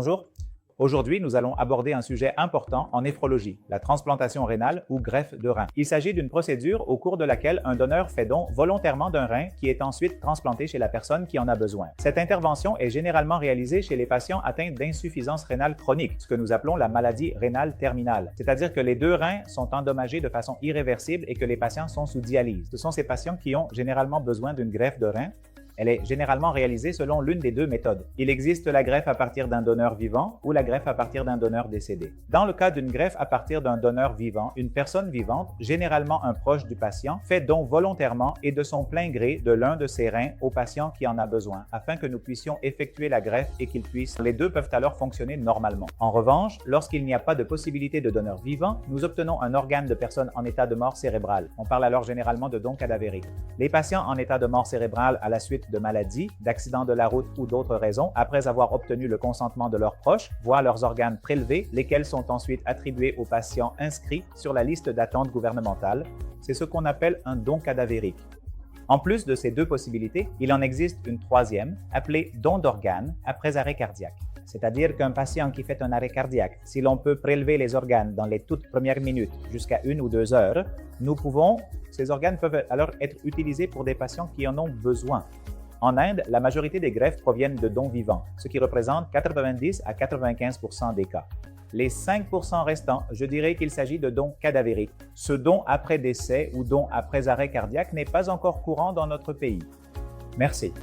Bonjour. Aujourd'hui, nous allons aborder un sujet important en néphrologie, la transplantation rénale ou greffe de rein. Il s'agit d'une procédure au cours de laquelle un donneur fait don volontairement d'un rein qui est ensuite transplanté chez la personne qui en a besoin. Cette intervention est généralement réalisée chez les patients atteints d'insuffisance rénale chronique, ce que nous appelons la maladie rénale terminale, c'est-à-dire que les deux reins sont endommagés de façon irréversible et que les patients sont sous dialyse. Ce sont ces patients qui ont généralement besoin d'une greffe de rein. Elle est généralement réalisée selon l'une des deux méthodes. Il existe la greffe à partir d'un donneur vivant ou la greffe à partir d'un donneur décédé. Dans le cas d'une greffe à partir d'un donneur vivant, une personne vivante, généralement un proche du patient, fait don volontairement et de son plein gré de l'un de ses reins au patient qui en a besoin, afin que nous puissions effectuer la greffe et qu'il puisse. Les deux peuvent alors fonctionner normalement. En revanche, lorsqu'il n'y a pas de possibilité de donneur vivant, nous obtenons un organe de personne en état de mort cérébrale. On parle alors généralement de don cadavérique. Les patients en état de mort cérébrale à la suite de maladies, d'accidents de la route ou d'autres raisons, après avoir obtenu le consentement de leurs proches, voient leurs organes prélevés, lesquels sont ensuite attribués aux patients inscrits sur la liste d'attente gouvernementale. C'est ce qu'on appelle un don cadavérique. En plus de ces deux possibilités, il en existe une troisième, appelée don d'organes après arrêt cardiaque. C'est-à-dire qu'un patient qui fait un arrêt cardiaque, si l'on peut prélever les organes dans les toutes premières minutes jusqu'à 1 ou 2 heures, ces organes peuvent alors être utilisés pour des patients qui en ont besoin. En Inde, la majorité des greffes proviennent de dons vivants, ce qui représente 90 à 95% des cas. Les 5% restants, je dirais qu'il s'agit de dons cadavériques. Ce don après décès ou don après arrêt cardiaque n'est pas encore courant dans notre pays. Merci.